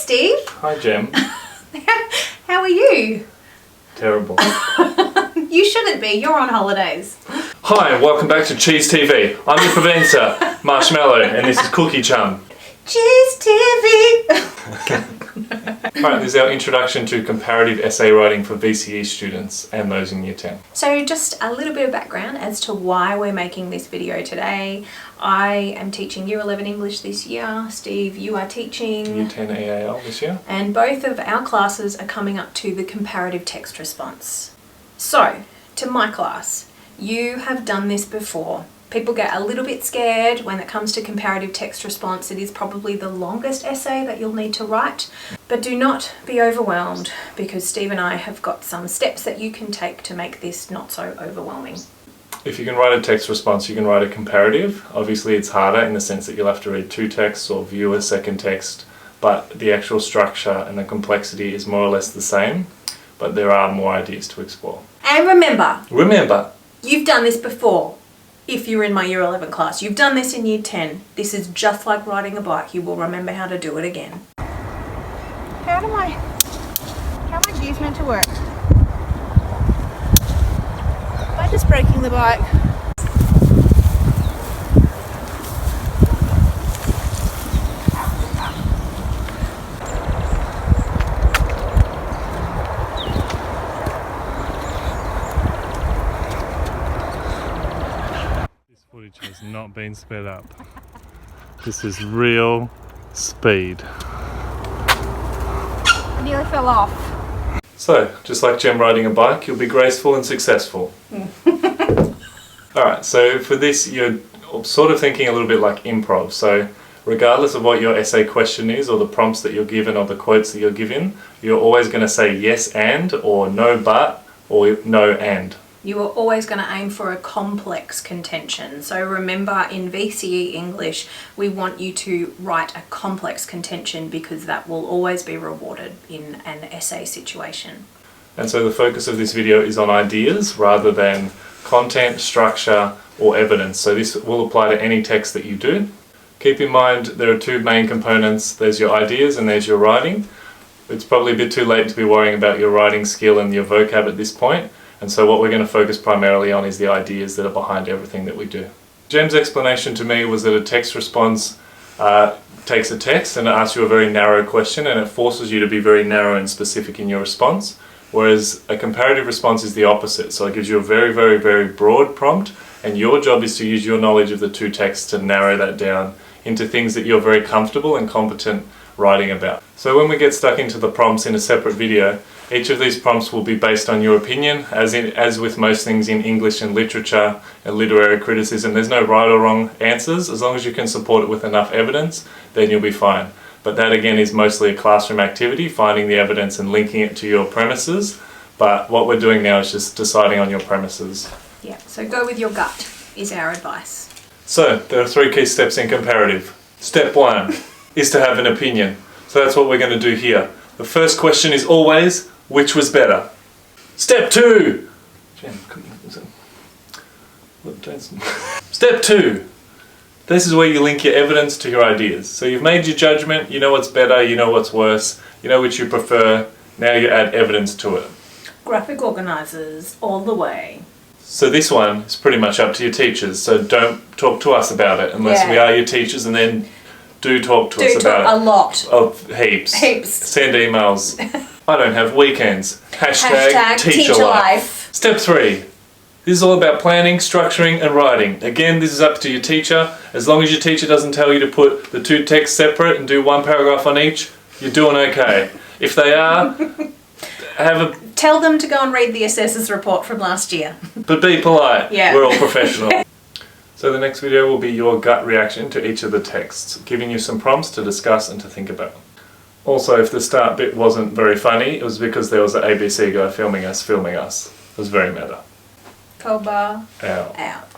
Steve. Hi, Jem. How are you? Terrible. You shouldn't be. You're on holidays. Hi, and welcome back to Cheese TV. I'm your presenter, Marshmallow, and this is Cookie Chum. Cheese TV. Alright, this is our introduction to comparative essay writing for VCE students and those in Year 10. So just a little bit of background as to why we're making this video today. I am teaching Year 11 English this year. Steve, you are teaching Year 10 EAL this year. And both of our classes are coming up to the comparative text response. So, to my class, you have done this before. People get a little bit scared when it comes to comparative text response. It is probably the longest essay that you'll need to write. But do not be overwhelmed, because Steve and I have got some steps that you can take to make this not so overwhelming. If you can write a text response, you can write a comparative. Obviously it's harder in the sense that you'll have to read two texts or view a second text, but the actual structure and the complexity is more or less the same, but there are more ideas to explore. And remember, you've done this before. If you're in my Year 11 class, you've done this in Year 10. This is just like riding a bike. You will remember how to do it again. How are my gears meant to work? Am I just braking the bike? Footage has not been sped up. This is real speed. I nearly fell off. So, just like Jem riding a bike, you'll be graceful and successful. Alright, so for this you're sort of thinking a little bit like improv. So regardless of what your essay question is, or the prompts that you're given, or the quotes that you're given, you're always going to say yes and, or no but, or no and. You are always going to aim for a complex contention. So remember, in VCE English, we want you to write a complex contention, because that will always be rewarded in an essay situation. And so the focus of this video is on ideas rather than content, structure, or evidence. So this will apply to any text that you do. Keep in mind there are two main components. There's your ideas and there's your writing. It's probably a bit too late to be worrying about your writing skill and your vocab at this point. And so what we're going to focus primarily on is the ideas that are behind everything that we do. Jem's explanation to me was that a text response takes a text and it asks you a very narrow question, and it forces you to be very narrow and specific in your response, whereas a comparative response is the opposite. So it gives you a very, very, very broad prompt, and your job is to use your knowledge of the two texts to narrow that down into things that you're very comfortable and competent writing about. So when we get stuck into the prompts in a separate video, each of these prompts will be based on your opinion, as with most things in English and literature and literary criticism. There's no right or wrong answers. As long as you can support it with enough evidence, then you'll be fine. But that again is mostly a classroom activity, finding the evidence and linking it to your premises. But what we're doing now is just deciding on your premises. Yeah, so go with your gut is our advice. So there are three key steps in comparative. Step 1 is to have an opinion. So that's what we're going to do here. The first question is always, which was better? Step 2! Step 2. This is where you link your evidence to your ideas. So you've made your judgment, you know what's better, you know what's worse, you know which you prefer, now you add evidence to it. Graphic organisers all the way. So this one is pretty much up to your teachers, so don't talk to us about it unless we are your teachers, and then do talk to us about it. A lot. Of heaps. Send emails. I don't have weekends. Hashtag teacher life. Step 3. This is all about planning, structuring and writing. Again, this is up to your teacher. As long as your teacher doesn't tell you to put the two texts separate and do one paragraph on each, you're doing okay. If they are, tell them to go and read the assessor's report from last year. But be polite. Yeah. We're all professional. So the next video will be your gut reaction to each of the texts, giving you some prompts to discuss and to think about. Also, if the start bit wasn't very funny, it was because there was an ABC guy filming us. It was very meta. Kolber. Out. Out.